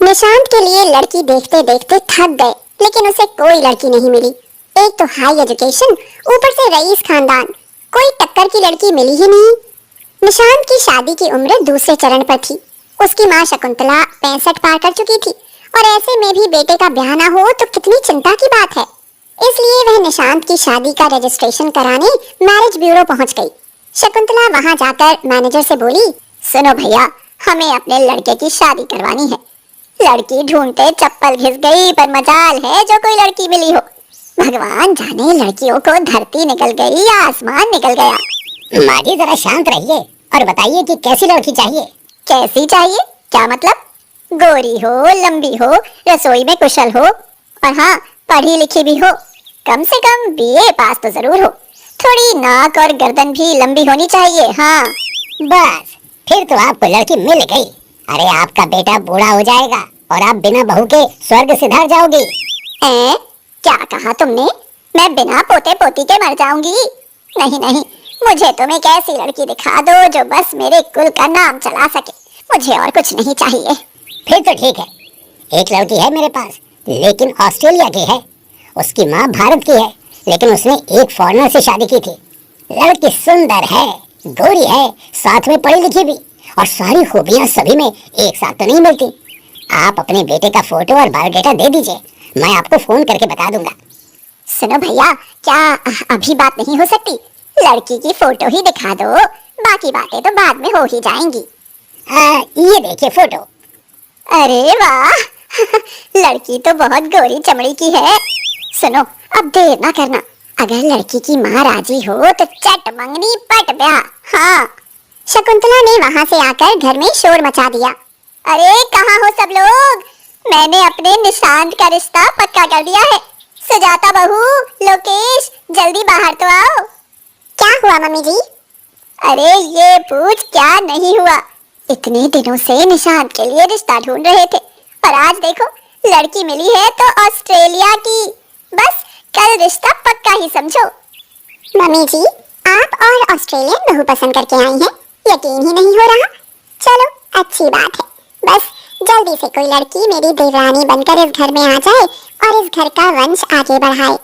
निशांत के लिए लड़की देखते देखते थक गए, लेकिन उसे कोई लड़की नहीं मिली। एक तो हाई एजुकेशन, ऊपर से रईस खानदान, कोई टक्कर की लड़की मिली ही नहीं। निशांत की शादी की उम्र दूसरे चरण पर थी। उसकी माँ शकुंतला 65 पार कर चुकी थी और ऐसे में भी बेटे का ब्याह ना हो तो कितनी चिंता की बात है। इसलिए वह निशांत की शादी का रजिस्ट्रेशन कराने मैरिज ब्यूरो पहुंच गई। शकुंतला वहां जाकर मैनेजर से बोली, सुनो भैया, हमें अपने लड़के की शादी करवानी है। लड़की ढूंढते चप्पल घिस गई, पर मजाल है जो कोई लड़की मिली हो। भगवान जाने लड़कियों को धरती निकल गई या आसमान निकल गया। माँ जी जरा शांत रहिए और बताइए कि कैसी लड़की चाहिए। कैसी चाहिए? क्या मतलब? गोरी हो, लंबी हो, रसोई में कुशल हो और हाँ, पढ़ी लिखी भी हो। कम से कम बीए पास तो जरूर हो। थोड़ी नाक और गर्दन भी लंबी होनी चाहिए। हाँ बस फिर तो आपको लड़की मिल गई। अरे आपका बेटा बूढ़ा हो जाएगा और आप बिना बहू के स्वर्ग सिधार जाओगी। क्या कहा तुमने? मैं बिना पोते पोती के मर जाऊंगी? नहीं नहीं, मुझे तुम एक ऐसी लड़की दिखा दो जो बस मेरे कुल का नाम चला सके। मुझे और कुछ नहीं चाहिए। फिर तो ठीक है, एक लड़की है मेरे पास, लेकिन ऑस्ट्रेलिया की है। उसकी माँ भारत की है, लेकिन उसने एक फॉरेनर से शादी की थी। लड़की सुंदर है, गोरी है, साथ में पढ़ी लिखी भी, और सारी खूबियां सभी में एक साथ तो नहीं मिलती। आप अपने बेटे का फोटो और बायोडेटा दे दीजिए, मैं आपको फोन करके बता दूंगा। सुनो भैया, क्या अभी बात नहीं हो सकती? लड़की की फोटो ही दिखा दो, बाकी बातें तो बाद में हो ही जाएंगी। ये देखिए फोटो। अरे वाह लड़की तो बहुत गोरी चमड़ी की है। सुनो, अब देर ना करना। अगर लड़की की माँ राजी हो तो चट मंगनी पट ब्याह। हाँ। शकुंतला ने वहां से आकर घर में शोर मचा दिया। अरे कहाँ हो सब लोग? मैंने अपने निशांत का रिश्ता पक्का कर दिया है। सुजाता बहू, लोकेश, जल्दी बाहर तो आओ। क्या हुआ मम्मी जी? अरे ये पूछ क्या नहीं हुआ। इतने दिनों से निशांत के लिए रिश्ता ढूंढ रहे थे और आज देखो लड़की मिली है तो ऑस्ट्रेलिया की। बस कल रिश्ता पक्का ही समझो। मम्मी जी, आप और ऑस्ट्रेलियन बहू पसंद करके आई हैं? यकीन ही नहीं हो रहा। चलो अच्छी बात है, बस जल्दी से कोई लड़की मेरी देवरानी बनकर इस घर में आ जाए और इस घर का वंश आगे बढ़ाए।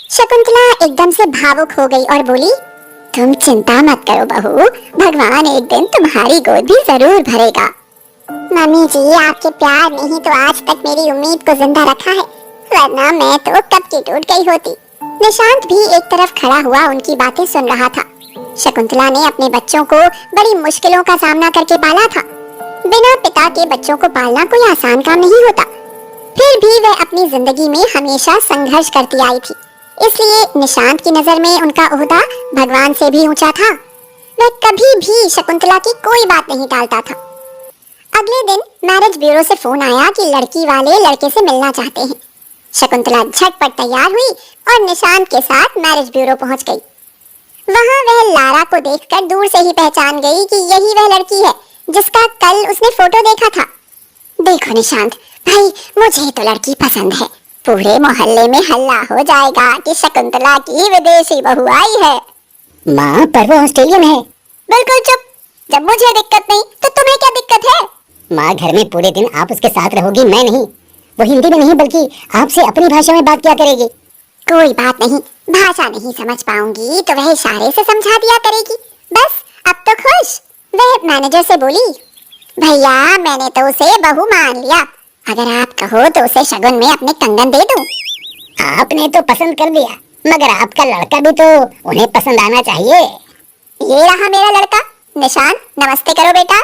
शकुंतला एकदम से भावुक हो गई और बोली, तुम चिंता मत करो बहू, भगवान एक दिन तुम्हारी गोद भी जरूर भरेगा। मम्मी जी, आपके प्यार ने ही तो आज तक मेरी उम्मीद को जिंदा रखा है, वरना मैं तो कब की टूट गई होती। निशांत भी एक तरफ खड़ा हुआ उनकी बातें सुन रहा था। शकुंतला ने अपने बच्चों को बड़ी मुश्किलों का सामना करके पाला था। बिना पिता के बच्चों को पालना कोई आसान काम नहीं होता। फिर भी वह अपनी जिंदगी में हमेशा संघर्ष करती आई थी, इसलिए निशांत की नजर में उनका ओहदा भगवान से भी ऊंचा था। वह कभी भी शकुंतला की कोई बात नहीं टालता था। अगले दिन मैरिज ब्यूरो से फोन आया कि लड़की वाले लड़के से मिलना चाहते हैं। शकुंतला झटपट तैयार हुई और निशांत के साथ मैरिज ब्यूरो पहुंच गई। वहां वह लारा को देखकर दूर से ही पहचान गई कि यही वह लड़की है जिसका कल उसने फोटो देखा था। देखो निशांत भाई, मुझे तो लड़की पसंद है। पूरे मोहल्ले में हल्ला हो जाएगा कि शकुंतला की विदेशी बहू आई है। माँ, पर वो ऑस्ट्रेलियन है। बिल्कुल चुप। जब मुझे दिक्कत नहीं तो तुम्हें क्या दिक्कत है? माँ, घर में पूरे दिन आप उसके साथ रहोगी, मैं नहीं। वो हिंदी में नहीं बल्कि आपसे अपनी भाषा में बात किया करेगी। कोई बात नहीं, भाषा नहीं समझ पाऊंगी तो वह इशारे से समझा दिया करेगी। बस अब तो खुश। वह मैनेजर से बोली, भैया मैंने तो उसे बहू मान लिया। अगर आप कहो तो उसे शगुन में अपने कंगन दे दूं। आपने तो पसंद कर लिया, मगर आपका लड़का भी तो उन्हें पसंद आना चाहिए। ये रहा मेरा लड़का। निशांत, नमस्ते करो बेटा।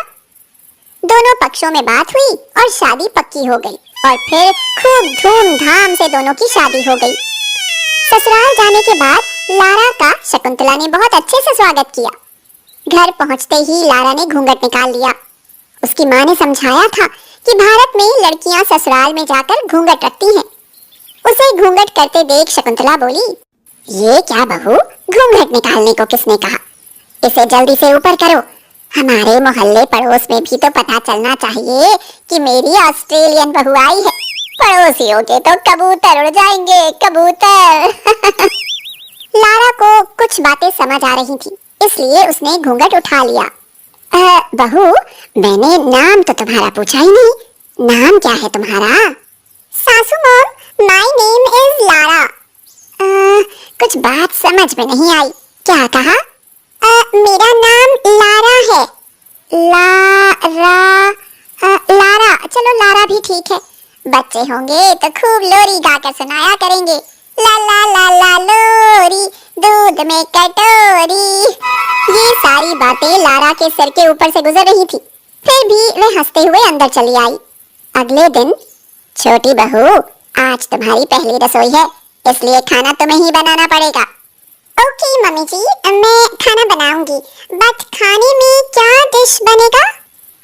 दोनों पक्षों में बात हुई और शादी पक्की हो गई और फिर खूब धूमधाम से दोनों की शादी हो गई। ससुराल जाने के बाद लारा का शकुंतला ने बहुत अच्छे से स्वागत किया। घर पहुंचते ही लारा ने घूंघट निकाल लिया। उसकी माँ ने समझाया था कि भारत में लड़कियां ससुराल में जाकर घूंघट रखती हैं। उसे घूंघट करते देख शकुंतला बोली, ये क्या बहू, घूंघट निकालने को किसने कहा? इसे जल्दी से ऊपर करो। हमारे मोहल्ले पड़ोस में भी तो पता चलना चाहिए कि मेरी ऑस्ट्रेलियन बहू आई है। पड़ोसियों के तो कबूतर उड़ जाएंगे, कबूतर। लारा को कुछ बातें समझ आ रही थी, इसलिए उसने घूंघट उठा लिया। बहू, मैंने नाम तो तुम्हारा पूछा ही नहीं। नाम क्या है तुम्हारा? सासू mom, my name is Lara. कुछ बात समझ में नहीं आई, क्या कहा? मेरा नाम लारा है। लारा, चलो लारा भी ठीक है। बच्चे होंगे तो खूब लोरी गाकर सुनाया करेंगे। ला ला ला ला लोरी, दूध में कटोरी। ये सारी बातें लारा के सर के ऊपर से गुजर रही थी, फिर भी वह हंसते हुए अंदर चली आई। अगले दिन, छोटी बहू, आज तुम्हारी पहली रसोई है, इसलिए खाना तुम्हें ही बनाना पड़ेगा। ओके मम्मी जी, मैं खाना बनाऊंगी, बट खाने में क्या डिश बनेगा?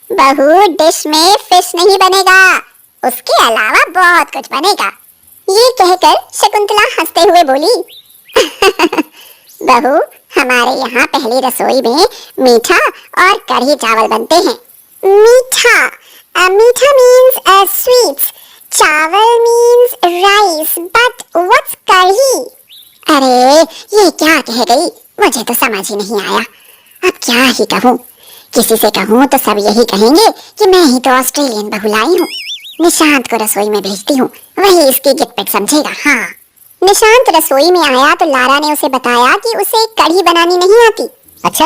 बहू, डिश में फिश नहीं बनेगा, उसके अलावा बहुत कुछ बनेगा। ये कहकर शकुंतला हंसते हुए बोली, बहू, हमारे यहाँ पहली रसोई में मीठा और कढ़ी चावल बनते हैं। मीठा, मीठा मीन्स स्वीट्स, चावल मीन्स राइस, बट व्हाट्स कढ़ी? अरे ये क्या कह गई, मुझे तो समझ ही नहीं आया। अब क्या ही कहूँ, किसी से कहूँ तो सब यही कहेंगे कि मैं ही तो ऑस्ट्रेलियन बहू लाई हूँ। निशांत को रसोई में भेजती हूँ, वही इसकी गिटपिट समझेगा। हाँ, निशांत रसोई में आया तो लारा ने उसे बताया कि उसे कढ़ी बनानी नहीं आती। अच्छा,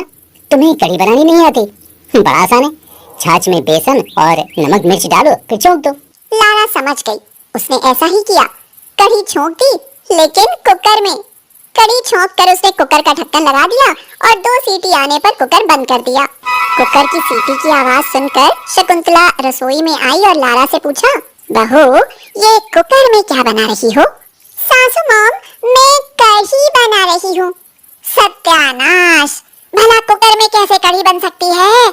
तुम्हें कढ़ी बनानी नहीं आती? बड़ा आसान है, छाछ में बेसन और नमक मिर्च डालो, फिर छौंक दो। लारा समझ गई, उसने ऐसा ही किया। कढ़ी छौंक दी, लेकिन कुकर में। कढ़ी छौंक कर उसने कुकर का ढक्कन लगा दिया और 2 सीटी आने पर कुकर बंद कर दिया। कुकर की सीटी की आवाज सुनकर शकुंतला रसोई में आई और लारा से पूछा, बहू, ये कुकर में क्या बना रही हो? सासू मॉम, मैं कढ़ी बना रही हूँ। सत्यानाश, भला कुकर में कैसे कढ़ी बन सकती है?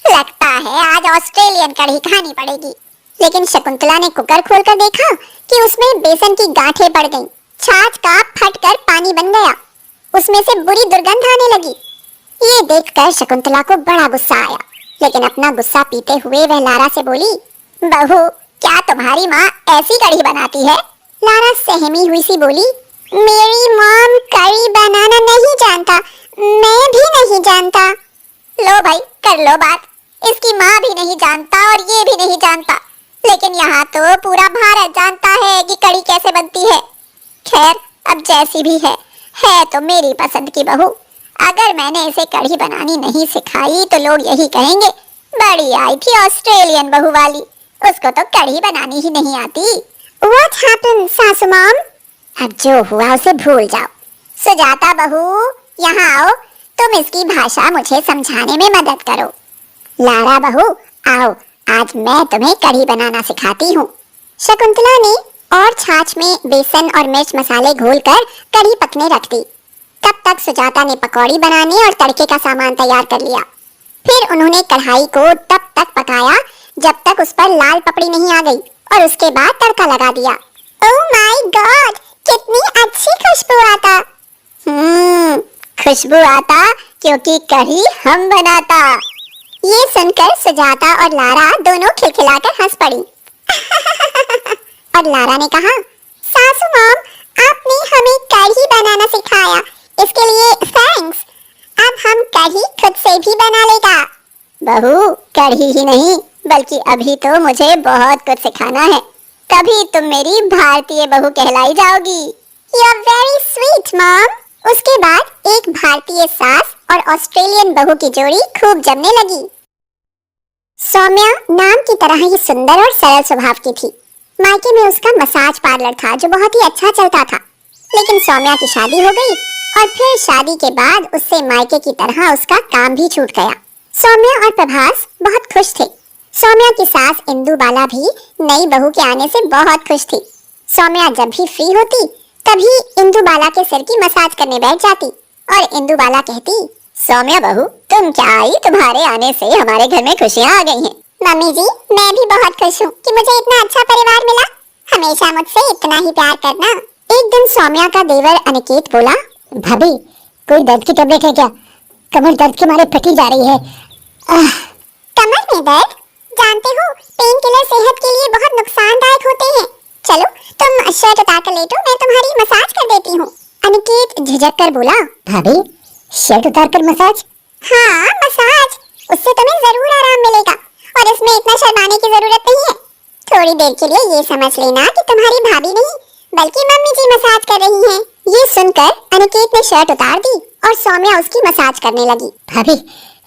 लगता है आज ऑस्ट्रेलियन कढ़ी खानी पड़ेगी। लेकिन शकुंतला ने कुकर खोलकर देखा कि उसमें बेसन की गांठें पड़ गईं। छाछ का फटकर पानी बन गया, उसमें से बुरी दुर्गंध आने लगी। ये देखकर शकुंतला को बड़ा गुस्सा आया, लेकिन अपना गुस्सा पीते हुए वह लारा से बोली, बहू, क्या तुम्हारी माँ ऐसी कढ़ी बनाती है? लारा सहमी हुई सी बोली, मेरी मॉम कढ़ी बनाना नहीं जानता, मैं भी नहीं जानता। लो भाई, कर लो बात। इसकी माँ भी नहीं जानता और ये भी नहीं जानता, लेकिन यहाँ तो पूरा भारत जानता है कि कढ़ी कैसे बनती है। खैर, अब जैसी भी है तो मेरी पसंद की बहू। अगर मैंने इसे कढ़ी बनानी नहीं सिखाई तो लोग यही कहेंगे, बड़ी आई थी ऑस्ट्रेलियन बहू वाली, उसको तो कढ़ी बनानी ही नहीं आती। What happened, सासू मॉम? अब जो हुआ उसे भूल जाओ। सुजाता बहू, यहाँ आओ, तुम इसकी भाषा मुझे समझाने में मदद करो। लारा बहू, आओ, आज मैं तुम्हें कढ़ी बनाना सिखाती हूँ। शकुंतला ने और छाछ में बेसन और मिर्च मसाले घोलकर कढ़ी पकने रख दी। तब तक सुजाता ने पकौड़ी बनाने और तड़के का सामान तैयार कर लिया। फिर उन्होंने कढ़ाई को तब तक पकाया जब तक उस पर लाल पपड़ी नहीं आ गई और उसके बाद तड़का लगा दिया। ओह माय गॉड, कितनी अच्छी खुशबू आता। खुशबू आता क्योंकि कढ़ी हम बनाता। ये सुनकर सुजाता और लारा दोनों खिलखिलाकर हंस पड़ी। और लारा ने कहा, सासू मॉम, आपने हमें कढ़ी बनाना सिखाया, इसके लिए थैंक्स। अब हम कढ़ी खुद से भी बना लेगा। बहू, कढ़ी ही नहीं बल्कि अभी तो मुझे बहुत कुछ सिखाना है, तभी तुम मेरी भारतीय बहू कहलाई जाओगी। You are very sweet mom. उसके बाद एक भारतीय सास और ऑस्ट्रेलियन बहू की जोड़ी खूब जमने लगी। सौम्या नाम की तरह ही सुंदर और सरल स्वभाव की थी। मायके में उसका मसाज पार्लर था जो बहुत ही अच्छा चलता था, लेकिन सौम्या की शादी हो गई और फिर शादी के बाद उससे मायके की तरह उसका काम भी छूट गया। सौम्या और प्रभास बहुत खुश थे। सौम्या की सास इंदुबाला भी नई बहू के आने से बहुत खुश थी। सौम्या जब भी फ्री होती तभी इंदुबाला के सिर की मसाज करने बैठ जाती और इंदुबाला कहती, सौम्या बहू, तुम क्या आई, तुम्हारे आने से हमारे घर में खुशियाँ आ गई हैं। मम्मी जी, मैं भी बहुत खुश हूँ कि मुझे इतना अच्छा परिवार मिला। हमेशा मुझसे इतना ही प्यार करना। एक दिन सौम्या का देवर अनिकेत बोला, भाभी, कोई दर्द की टेबलेट है क्या? कमर दर्द के मारे फटी जा रही है। कमर में दर्द? जानते हो, पेन किलर सेहत के लिए बहुत नुकसानदायक होते हैं। चलो तुम शर्ट उतार कर लेटो, मैं तुम्हारी मसाज कर देती हूँ। अनिकेत झिझक कर बोला, भाभी, शर्ट उतार कर मसाज? हाँ, मसाज, उससे तुम्हें जरूर आराम मिलेगा और इसमें इतना शर्माने की जरूरत नहीं है। थोड़ी देर के लिए ये समझ लेना कि तुम्हारी भाभी नहीं बल्कि मम्मी जी मसाज कर रही हैं। ये सुनकर अनिकेत ने शर्ट उतार दी और सौम्या उसकी मसाज करने लगी। भाभी,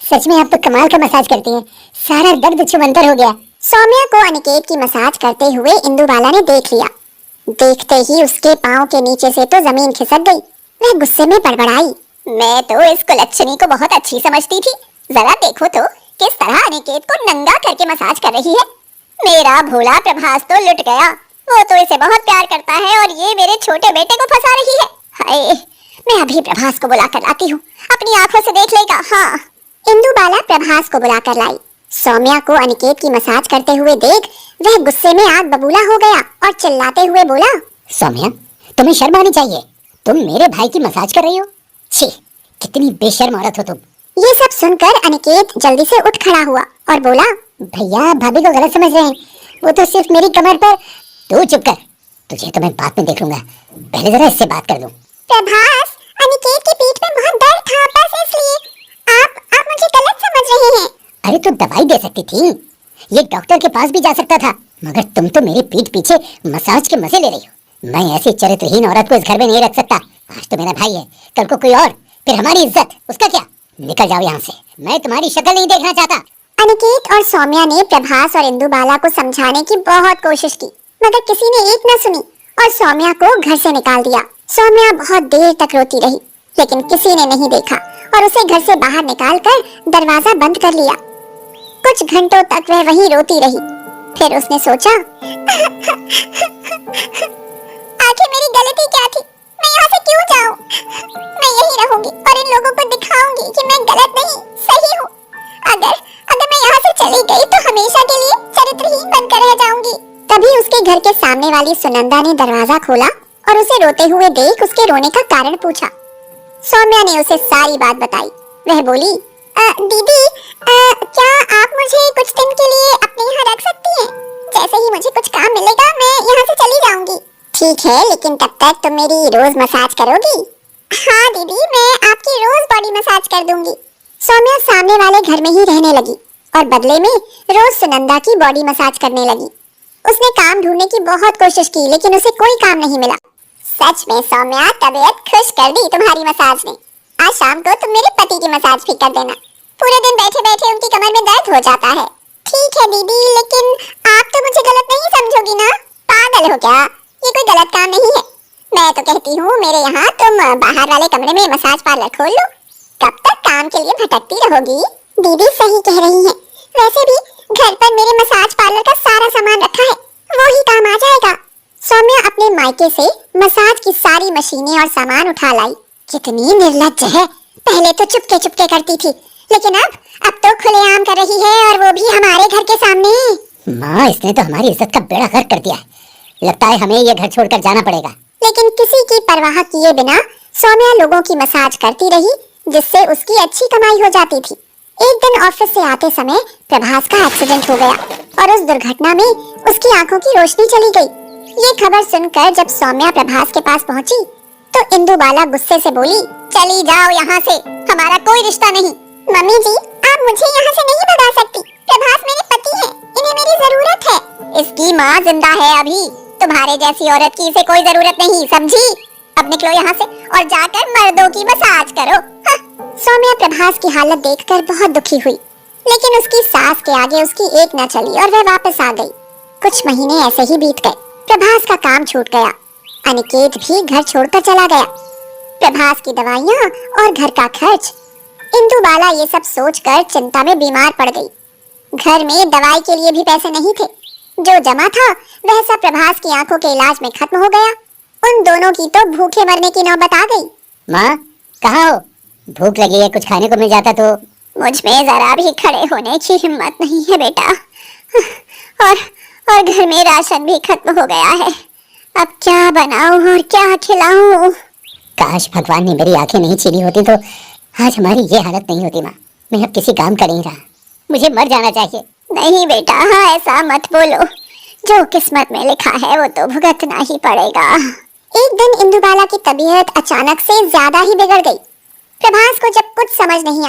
सच में आप तो कमाल का मसाज करती हैं। सारा दर्द छुमंतर हो गया। सौम्या को अनिकेत की मसाज करते हुए इंदुबाला ने देख लिया। देखते ही उसके पाँव के नीचे से तो जमीन खिसक गई। वह गुस्से में बड़बड़ाई, मैं तो इस कुलच्छनी को बहुत अच्छी समझती थी। जरा देखो तो किस तरह अनिकेत को नंगा करके मसाज कर रही है। मेरा भोला प्रभास तो लुट गया। वो तो इसे बहुत प्यार करता है और ये मेरे छोटे बेटे को फंसा रही है। हाय, मैं अभी प्रभास को बुला कर लाती हूँ, अपनी आंखों से देख लेगा। हाँ। इंदुबाला प्रभास को बुला कर लाई। सौम्या को अनिकेत की मसाज करते हुए देख वह गुस्से में आग बबूला हो गया और चिल्लाते हुए बोला, सौम्या, तुम्हें शर्म आनी चाहिए। तुम मेरे भाई की मसाज कर रही हो? छी, कितनी बेशर्म औरत हो तुम। ये सब सुनकर अनिकेत जल्दी से उठ खड़ा हुआ और बोला, भैया भाभी को गलत समझ रहे हैं। वो तो सिर्फ मेरी कमर पर। तू चुप कर, तुझे तो मैं बाद में देख लूंगा। पहले जरा इससे बात कर लूं। प्रभास, अनिकेत की पीठ में बहुत दर्द था, बस इसलिए। आप मुझे गलत समझ रहे हैं। अरे तू दवाई दे सकती थी, ये डॉक्टर के पास भी जा सकता था, मगर तुम तो मेरी पीठ पीछे मसाज के मजे ले रही हो। मैं ऐसी चरित्रहीन औरत को इस घर में नहीं रख सकता। आज तो मेरा भाई है, कल को कोई और, फिर हमारी इज्जत, उसका क्या? निकल जाओ यहाँ से, मैं तुम्हारी शक्ल नहीं देखना चाहता। अनिकेत और सौम्या ने प्रभास और इंदुबाला को समझाने की बहुत कोशिश की, मगर किसी ने एक न सुनी और सौम्या को घर से निकाल दिया। सौम्या बहुत देर तक रोती रही, लेकिन किसी ने नहीं देखा और उसे घर से बाहर निकालकर दरवाजा बंद कर लिया। कुछ घंटों तक वह वहीं रोती रही। फिर उसने सोचा, आखिर मेरी गलती क्या थी? मैं यहाँ से क्यों जाऊँ? मैं यहीं रहूंगी और इन लोगों को दिखाऊंगी कि मैं गलत नहीं, सही हूँ। अगर मैं यहाँ से चली गई तो हमेशा के लिए चरित्रहीन बनकर रह जाऊंगी। तभी उसके घर के सामने वाली सुनंदा ने दरवाजा खोला और उसे रोते हुए देख उसके रोने का कारण पूछा। सौम्या ने उसे सारी बात बताई। वह बोली, दीदी, क्या आप मुझे कुछ दिन के लिए अपने यहाँ रख सकती हैं? जैसे ही मुझे कुछ काम मिलेगा मैं यहाँ से चली जाऊंगी। ठीक है, लेकिन तब तक तुम मेरी रोज मसाज करोगी? हाँ दीदी, मैं आपकी रोज बॉडी मसाज कर दूंगी। सौम्या सामने वाले घर में ही रहने लगी और बदले में रोज सुनंदा की बॉडी मसाज करने लगी। उसने काम ढूंढने की बहुत कोशिश की, लेकिन उसे कोई काम नहीं मिला। सच में सौम्या, तबीयत खुश कर दी तुम्हारी मसाज ने। आज शाम को तुम मेरे पति की मसाज भी कर देना। पूरे दिन बैठे बैठे उनकी कमर में दर्द हो जाता है। ठीक है दीदी, लेकिन आप तो मुझे गलत नहीं समझोगी ना? पागल हो क्या? ये कोई गलत काम नहीं है। मैं तो कहती हूँ मेरे यहाँ तुम बाहर वाले कमरे में मसाज पार्लर खोल लो। कब तक काम के लिए भटकती रहोगी? दीदी सही कह रही हैं। वैसे भी घर पर मेरे मसाज पार्लर का सारा सामान रखा है, वो ही काम आ जाएगा। सौम्या अपने मायके से मसाज की सारी मशीनें और सामान उठा लाई। कितनी निर्लज्ज है। पहले तो चुपके चुपके करती थी, लेकिन अब तो खुलेआम कर रही है, और वो भी हमारे घर के सामने। माँ, इसने तो हमारी इज्जत का बेड़ा गर्क कर दिया है। लगता है हमें ये घर छोड़कर जाना पड़ेगा। लेकिन किसी की परवाह किए बिना सौम्या लोगों की मसाज करती रही, जिससे उसकी अच्छी कमाई हो जाती थी। एक दिन ऑफिस से आते समय प्रभास का एक्सीडेंट हो गया और उस दुर्घटना में उसकी आंखों की रोशनी चली गई। ये खबर सुनकर जब सौम्या प्रभास के पास पहुंची तो इंदुबाला गुस्से से बोली, चली जाओ यहाँ से, हमारा कोई रिश्ता नहीं। मम्मी जी, आप मुझे यहाँ से नहीं भगा सकती। प्रभास मेरे पति हैं, इन्हें मेरी जरूरत है। इसकी माँ जिंदा है अभी। तुम्हारे जैसी औरत की इसे कोई जरूरत नहीं, समझी? अब निकलो यहाँ से और जाकर मर्दों की मसाज करो। सौम्या प्रभास की हालत देखकर बहुत दुखी हुई, लेकिन उसकी सास के आगे उसकी एक न चली और वह वापस आ गई। कुछ महीने ऐसे ही बीत गए। प्रभास का काम छूट गया। अनिकेत भी घर छोड़कर चला गया। प्रभास की दवाइयाँ और घर का खर्च। इंदुबाला ये सब सोचकर चिंता में बीमार पड़ गई। घर में दवाई के लिए भी पैसे नहीं थे। जो जमा था वह सब प्रभास की आंखों के इलाज में खत्म हो गया। उन दोनों की तो भूखे मरने की नौबत आ गई। माँ, कहाँ हो? भूख लगी है, कुछ खाने को मिल जाता तो। मुझ में जरा भी खड़े होने की हिम्मत नहीं है बेटा, और घर में राशन भी खत्म हो गया है। अब क्या बनाऊं और क्या खिलाऊं? काश भगवान ने मेरी आंखें नहीं छीनी होती तो आज हमारी ये हालत नहीं होती। माँ, मैं अब किसी काम का नहीं रहा, मुझे मर जाना चाहिए। नहीं बेटा, हाँ ऐसा मत बोलो। जो किस्मत में लिखा है वो तो भुगतना ही पड़ेगा। एक दिन इंदुबाला की तबीयत अचानक से ज्यादा ही बिगड़ गई। प्रभास को जब कुछ समझ नहीं